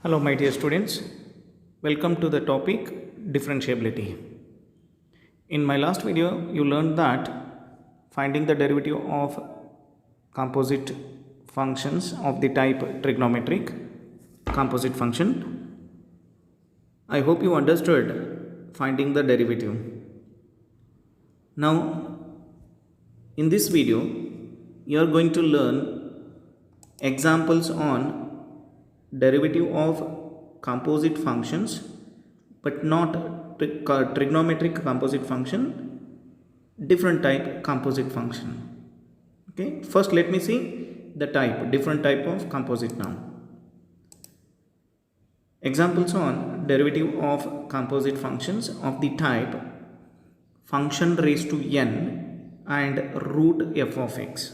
Hello, my dear students. Welcome to the topic differentiability. In my last video, you learned that finding the derivative of composite functions of the type trigonometric composite function. I hope you understood finding the derivative. Now, in this video, you are going to learn examples on derivative of composite functions, but not trigonometric composite function, different type composite function. Okay, first let me see the different type of composite now. Examples on derivative of composite functions of the type function raised to n and root f of x.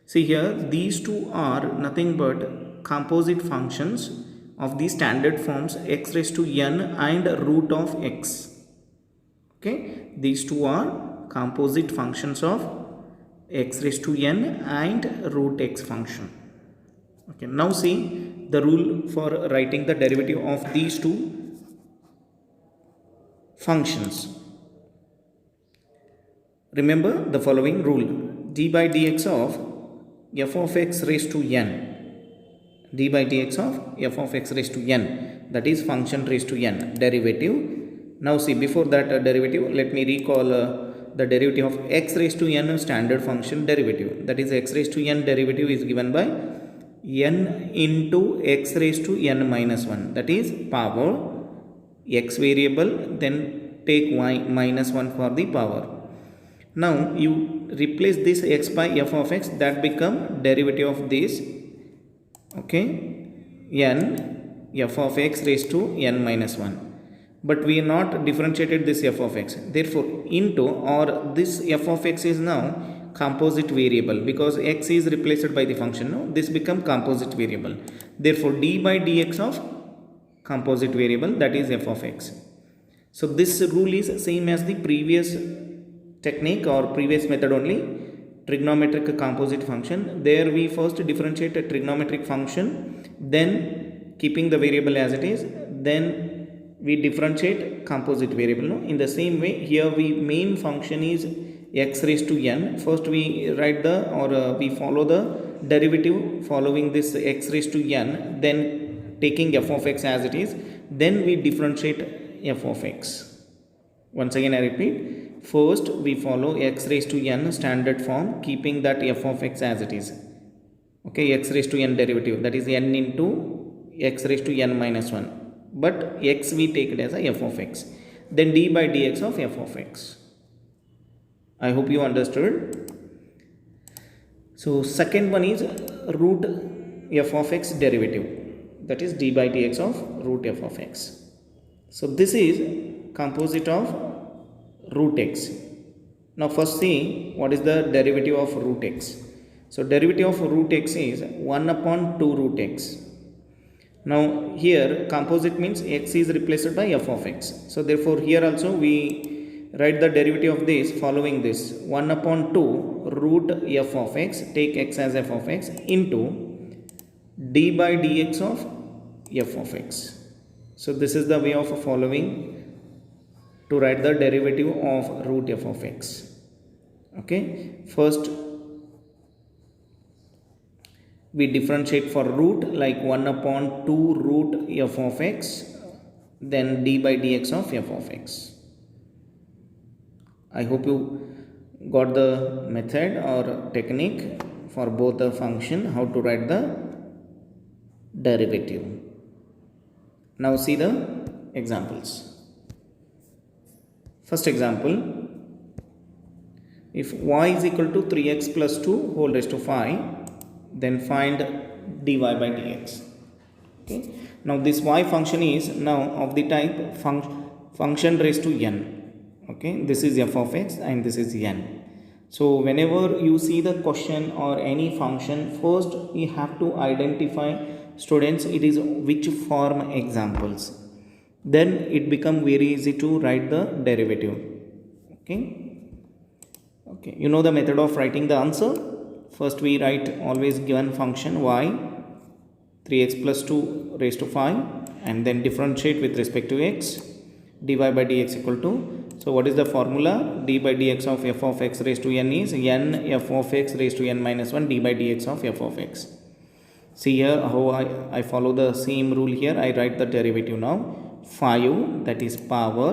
See here, these two are nothing but composite functions of the standard forms x raised to n and root of x. Okay, these two are composite functions of x raised to n and root x function. Okay, now see the rule for writing the derivative of these two functions. Remember the following rule: d by dx of f of x raised to n, d by dx of f of x raised to n, that is function raised to n derivative. Now see, before that derivative, let me recall the derivative of x raised to n standard function derivative, that is x raised to n derivative is given by n into x raised to n minus 1, that is power x variable, then take y minus 1 for the power. Now you replace this x by f of x, that become derivative of this, okay, n f of x raised to n minus 1, but we are not differentiated this f of x, therefore into, or this f of x is now composite variable because x is replaced by the function. No, this become composite variable, therefore d by dx of composite variable, that is f of x. So this rule is same as the previous technique or previous method only, trigonometric composite function. There we first differentiate a trigonometric function, then keeping the variable as it is, then we differentiate composite variable. No? In the same way here, we main function is x raised to n. First we write the, or we follow the derivative following this x raised to n, then taking f of x as it is, then we differentiate f of x. Once again I repeat, first we follow x raised to n standard form, keeping that f of x as it is. Okay, x raised to n derivative, that is n into x raised to n minus 1, but x we take it as a f of x, then d by dx of f of x. I hope you understood. So second one is root f of x derivative, that is d by dx of root f of x. So this is composite of root x. Now first see what is the derivative of root x. So derivative of root x is 1 upon 2 root x. Now here composite means x is replaced by f of x. So therefore here also we write the derivative of this following this: 1 upon 2 root f of x, take x as f of x, into d by dx of f of x. So this is the way of following to write the derivative of root f of x. Okay, first we differentiate for root, like 1 upon 2 root f of x, then d by dx of f of x. I hope you got the method or technique for both the function, how to write the derivative. Now see the examples. First example, if y is equal to 3x plus 2 whole raised to 5, then find dy by dx. Okay. Now this y function is now of the type function raised to n. Okay, this is f of x and this is n. So whenever you see the question or any function, first you have to identify, students, it is which form examples. Then it become very easy to write the derivative. Okay, you know the method of writing the answer. First we write always given function y, 3x plus 2 raised to 5 and then differentiate with respect to x, dy by dx equal to, so what is the formula? D by dx of f of x raised to n is n f of x raised to n minus 1 d by dx of f of x. See here how I follow the same rule here. I write the derivative now. 5 that is power,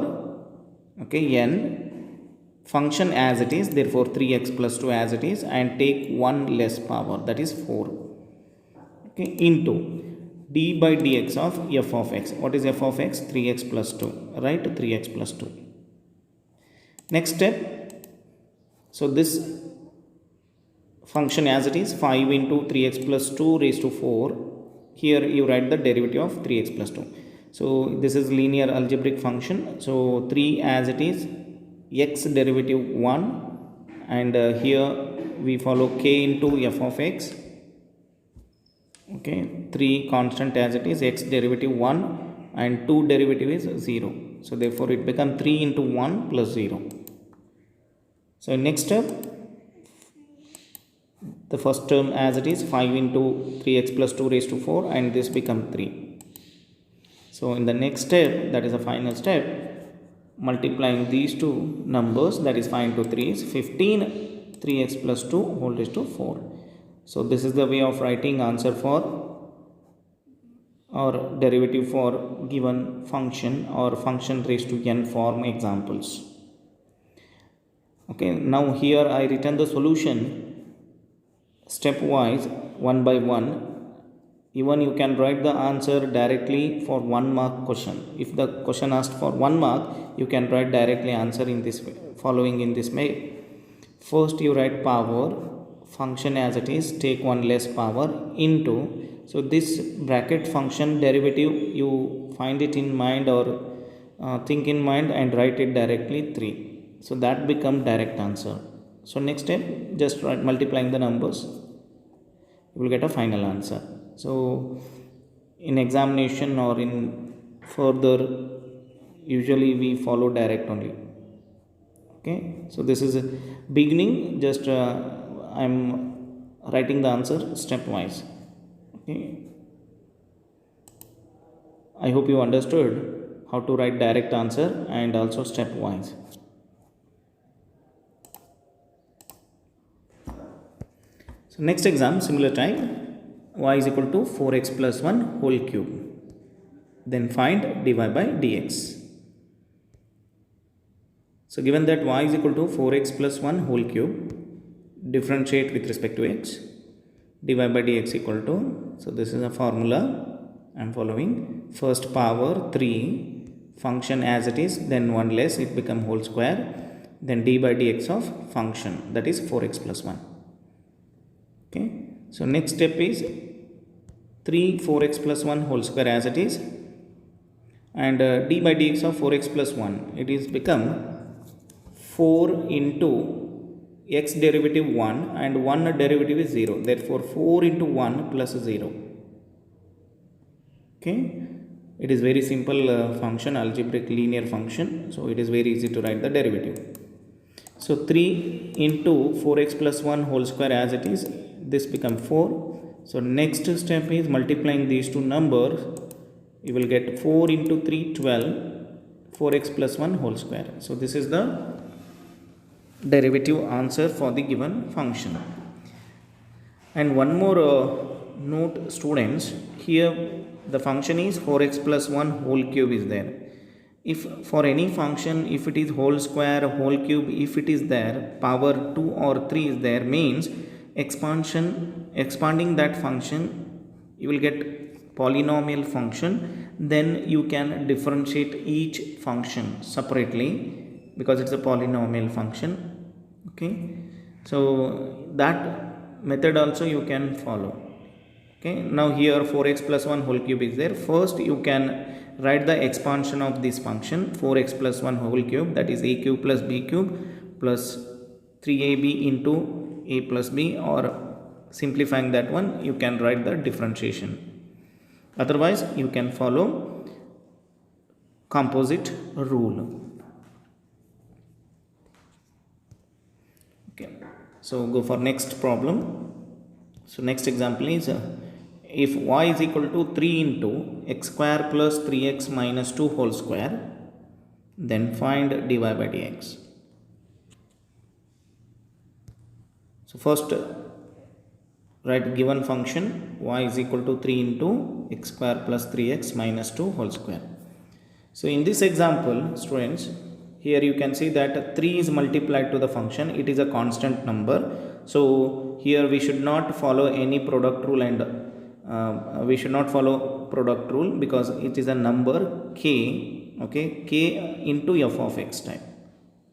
okay, n, function as it is, therefore 3x plus 2 as it is, and take 1 less power, that is 4, okay, into d by dx of f of x. What is f of x? 3x plus 2, right? 3x plus 2. Next step, so this function as it is, 5 into 3x plus 2 raised to 4, here you write the derivative of 3x plus 2. So this is linear algebraic function, so 3 as it is, x derivative 1, and here we follow k into f of x, okay, 3 constant as it is, x derivative 1 and 2 derivative is 0, so therefore it becomes 3 into 1 plus 0. So next step, the first term as it is, 5 into 3x plus 2 raised to 4, and this becomes 3. So in the next step, that is the final step, multiplying these two numbers, that is 5 into 3 is 15, 3x plus 2 whole raised to 4. So this is the way of writing answer for or derivative for given function or function raised to n form examples. Okay, now here I written the solution stepwise, one by one. Even you can write the answer directly for 1 mark question. If the question asked for 1 mark, you can write directly answer in this way, following in this way. First you write power, function as it is, take 1 less power, into, so this bracket function derivative you find it in mind or think in mind and write it directly 3. So that become direct answer. So next step, just write multiplying the numbers, you will get a final answer. So in examination or in further, usually we follow direct only. Okay, so this is a beginning, just I am writing the answer stepwise. Okay, I hope you understood how to write direct answer and also stepwise. So next exam, similar type, y is equal to 4x plus 1 whole cube. Then find dy by dx. So given that y is equal to 4x plus 1 whole cube, differentiate with respect to x, dy by dx equal to, so this is a formula I am following, first power 3, function as it is, then 1 less, it become whole square, then d by dx of function, that is 4x plus 1. Okay, so next step is 3 4x plus 1 whole square as it is, and d by dx of 4x plus 1, it is become 4 into x derivative 1 and 1 derivative is 0, therefore 4 into 1 plus 0. Okay, it is very simple function, algebraic linear function, so it is very easy to write the derivative. So 3 into 4x plus 1 whole square as it is, this become 4. So next step is multiplying these two numbers, you will get 4 into 3 12, 4x plus 1 whole square. So this is the derivative answer for the given function. And one more note students, here the function is 4x plus 1 whole cube is there. If for any function, if it is whole square, whole cube, if it is there, power 2 or 3 is there, means expanding that function, you will get polynomial function, then you can differentiate each function separately because it's a polynomial function. Okay, so that method also you can follow. Okay, now here 4x plus 1 whole cube is there. First you can write the expansion of this function, 4x plus 1 whole cube, that is a cube plus b cube plus 3ab into a plus b, or simplifying that one, you can write the differentiation. Otherwise you can follow composite rule. Okay, so go for next problem. So next example is if y is equal to 3 into x square plus 3x minus 2 whole square, then find dy by dx. So first write given function y is equal to 3 into x square plus 3x minus 2 whole square. So in this example, students, here you can see that 3 is multiplied to the function. It is a constant number. So here we should not follow any product rule, and we should not follow product rule because it is a number k, okay, k into f of x type.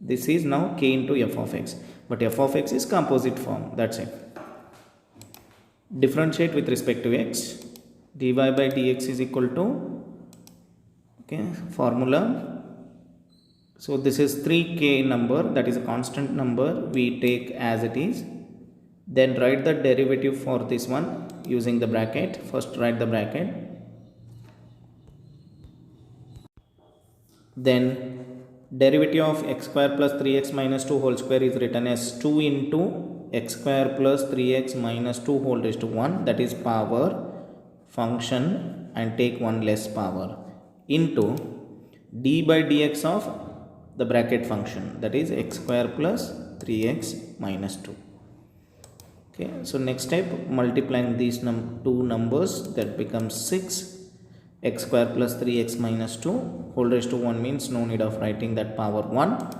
This is now k into f of x, but f of x is composite form. That's it. Differentiate with respect to x. Dy by dx is equal to, okay, formula. So this is 3k number, that is a constant number, we take as it is. Then write the derivative for this one using the bracket. First write the bracket. Then derivative of x square plus 3x minus 2 whole square is written as 2 into x square plus 3x minus 2 whole raised to 1, that is power function, and take one less power, into d by dx of the bracket function, that is x square plus 3x minus 2. Okay, so next step, multiplying these two numbers, that becomes 6 x square plus 3x minus 2 whole raised to 1 means no need of writing that power 1,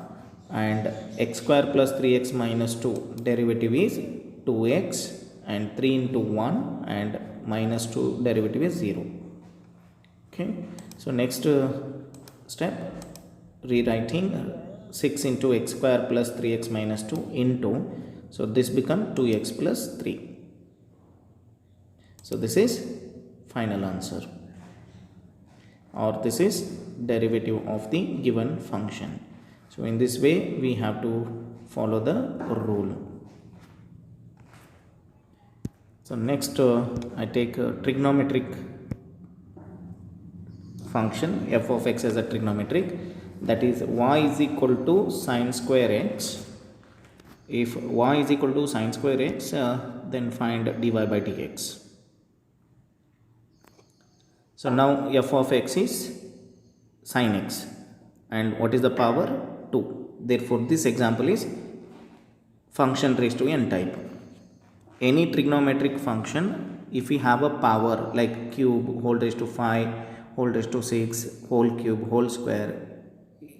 and x square plus 3x minus 2 derivative is 2x, and 3 into 1 and minus 2 derivative is 0. Okay, so next step, rewriting 6 into x square plus 3x minus 2 into, so this become 2x plus 3. So this is final answer, or this is derivative of the given function. So in this way we have to follow the rule. So next I take a trigonometric function f of x as a trigonometric, that is y is equal to sine square x. If y is equal to sine square x, then find dy by dx. So now f of x is sine x, and what is the power? 2. Therefore this example is function raised to n type. Any trigonometric function, if we have a power like cube, whole raised to 5, whole raised to 6, whole cube, whole square,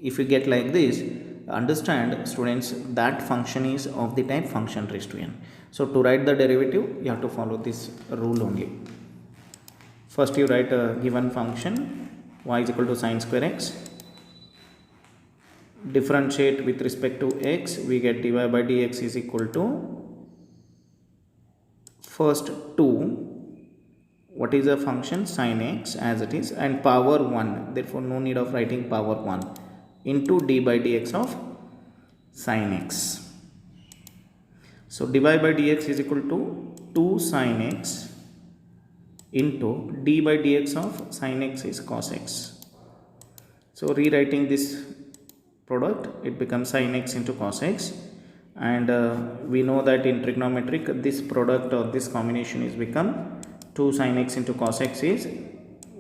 if you get like this, understand students, that function is of the type function raised to n. So to write the derivative, you have to follow this rule only. First you write a given function y is equal to sine square x, differentiate with respect to x, we get dy by dx is equal to first 2, what is the function? Sin x as it is, and power 1, therefore no need of writing power 1, into d by dx of sin x. So dy by dx is equal to 2 sin x into d by dx of sin x is cos x. So rewriting this product, it becomes sin x into cos x, and we know that in trigonometric this product or this combination is become 2 sin x into cos x is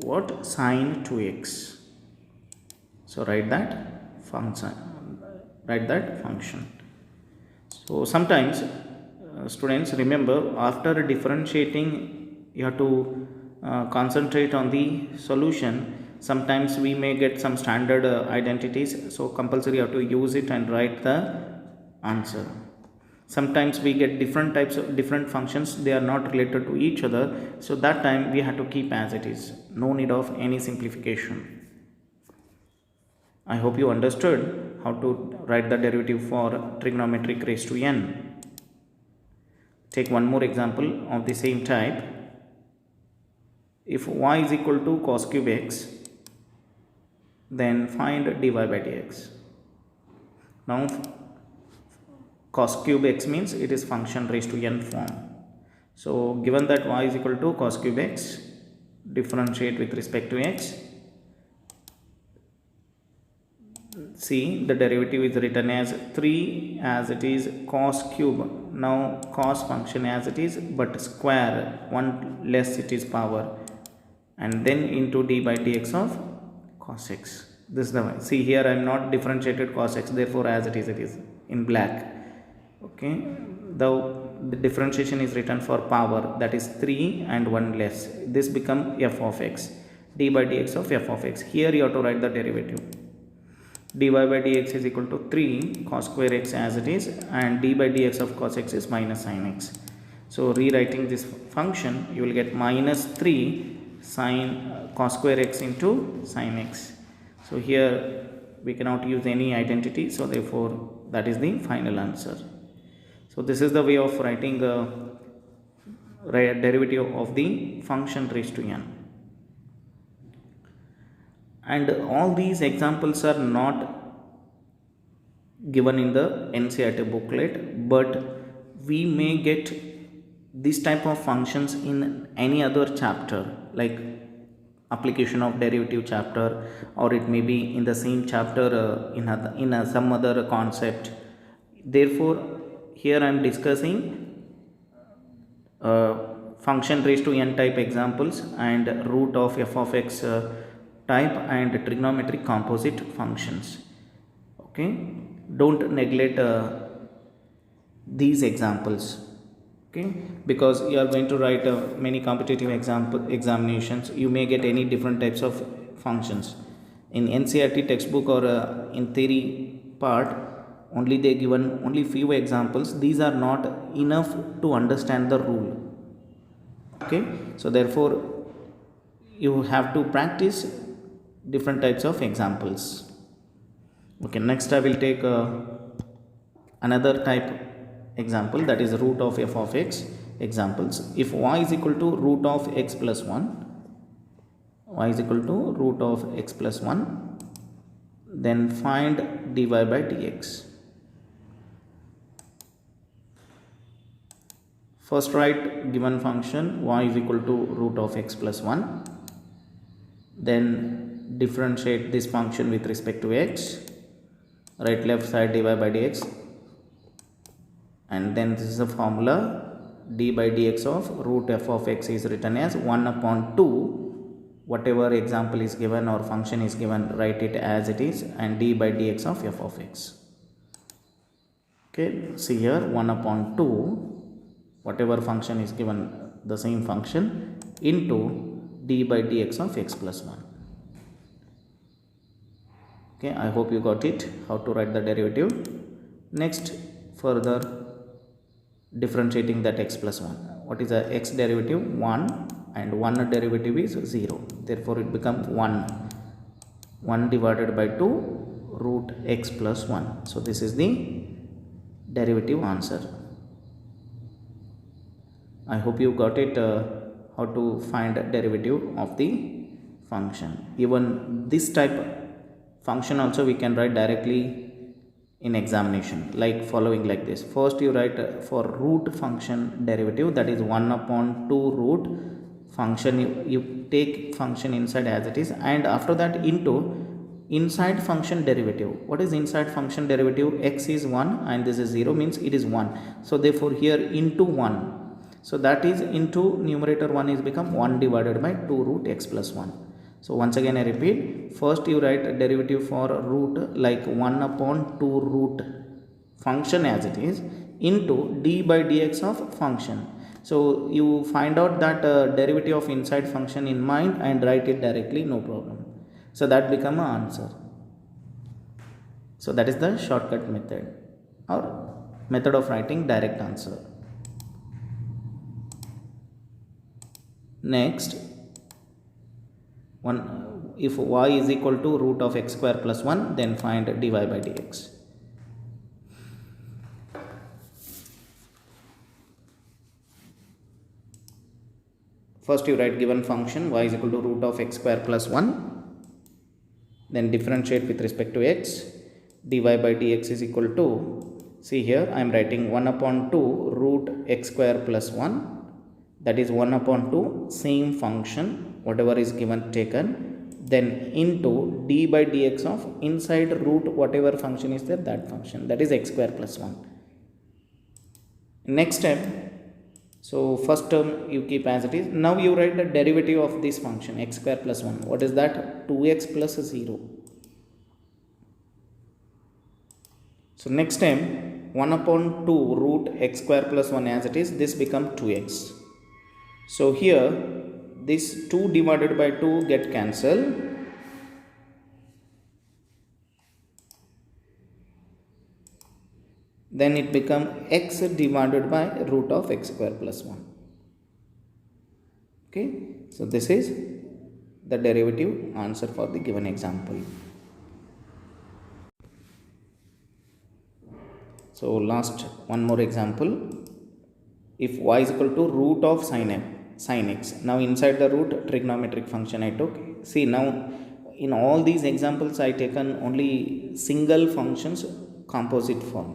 what? Sin 2x. So write that function. So sometimes students, remember, after differentiating you have to concentrate on the solution. Sometimes we may get some standard identities, so compulsory you have to use it and write the answer. Sometimes we get different types of different functions, they are not related to each other, so that time we have to keep as it is, no need of any simplification. I hope you understood how to write the derivative for trigonometric raised to n. Take one more example of the same type. If y is equal to cos cube x, then find dy by dx. Now cos cube x means it is function raised to n form. So given that y is equal to cos cube x, differentiate with respect to x, See, the derivative is written as 3 as it is cos cube. Now cos function as it is, but square 1 less it is power, and then into d by dx of cos x. This is the way. See here, I am not differentiated cos x, therefore as it is in black. Okay, the differentiation is written for power, that is 3 and 1 less. This become f of x, d by dx of f of x. Here you have to write the derivative. dy by dx is equal to 3 cos square x as it is, and d by dx of cos x is minus sin x. So rewriting this function, you will get minus 3 sin cos square x into sin x. So here we cannot use any identity, so therefore that is the final answer. So this is the way of writing the derivative of the function raised to n. And all these examples are not given in the NCERT booklet, but we may get this type of functions in any other chapter, like application of derivative chapter, or it may be in the same chapter in some other concept. Therefore here I am discussing function raised to n type examples and root of f of x type and trigonometric composite functions. Okay, don't neglect these examples. Okay, because you are going to write many competitive examinations, you may get any different types of functions. In NCERT textbook or in theory part, only they given only few examples. These are not enough to understand the rule. Okay, so therefore you have to practice different types of examples. Okay, next I will take another type example, that is root of f of x examples. If y is equal to root of x plus 1, y is equal to root of x plus 1, then find dy by dx. First write given function y is equal to root of x plus 1, then differentiate this function with respect to x, write left side dy by dx, and then this is the formula, d by dx of root f of x is written as 1 upon 2, whatever example is given or function is given, write it as it is, and d by dx of f of x. Okay, see here 1 upon 2, whatever function is given, the same function, into d by dx of x plus 1. Okay, I hope you got it, how to write the derivative. Next, further differentiating that x plus 1. What is the x derivative? 1, and 1 derivative is 0. Therefore, it becomes 1. 1 divided by 2 root x plus 1. So, this is the derivative answer. I hope you got it, how to find derivative of the function. Even this type function also we can write directly in examination, like following like this. First you write for root function derivative, that is 1 upon 2 root function, you take function inside as it is, and after that into inside function derivative. What is inside function derivative? X is 1 and this is 0, means it is 1. So therefore here into 1. So that is into numerator 1 is become 1 divided by 2 root x plus 1. So once again I repeat, first you write a derivative for root like 1 upon 2 root function as it is, into d by dx of function. So you find out that derivative of inside function in mind and write it directly, no problem. So that become an answer. So that is the shortcut method or method of writing direct answer. Next, if y is equal to root of x square plus 1, then find dy by dx. First you write given function y is equal to root of x square plus 1, then differentiate with respect to x, dy by dx is equal to, see here I am writing 1 upon 2 root x square plus 1, that is 1 upon 2 same function, whatever is given taken, then into d by dx of inside root whatever function is there, that function, that is x square plus 1. Next step, so first term you keep as it is. Now you write the derivative of this function x square plus 1. What is that? 2x plus 0. So next time 1 upon 2 root x square plus 1 as it is, this become 2x. So here this 2 divided by 2 get cancelled. Then it become x divided by root of x square plus 1. Okay, so this is the derivative answer for the given example. So last one more example. If y is equal to root of sin x. Now inside the root trigonometric function I took. See, now in all these examples I taken only single functions composite form.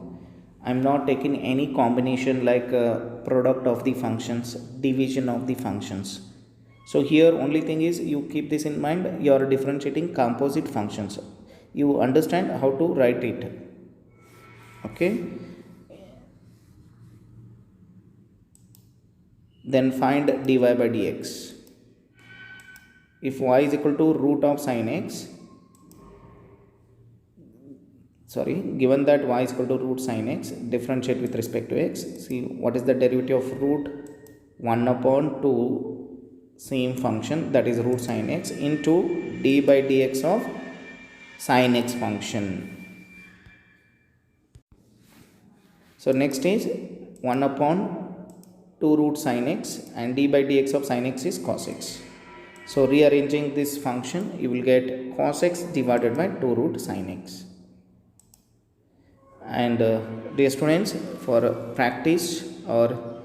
I am not taking any combination like product of the functions, division of the functions. So here only thing is you keep this in mind, you are differentiating composite functions. You understand how to write it. Okay. Then find dy by dx. If y is equal to root of sin x, given that y is equal to root sin x, differentiate with respect to x. See, what is the derivative of root 1 upon 2 same function, that is root sin x, into d by dx of sin x function. So next is 1 upon 2 root sin x, and d by dx of sin x is cos x. So rearranging this function, you will get cos x divided by 2 root sin x. And dear students, for practice or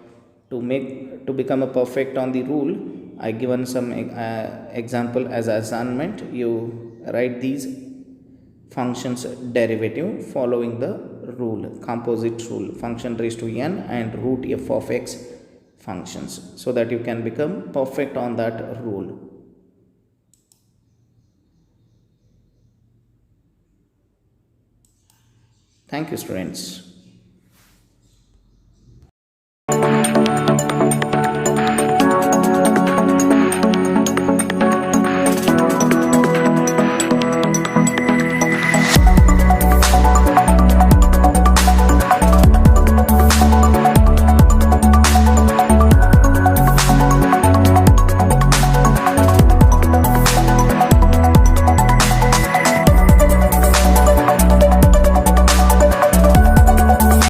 to become a perfect on the rule, I given some example as assignment. You write these functions derivative following the rule, composite rule, function raised to n and root f of x functions, so that you can become perfect on that rule. Thank you, students.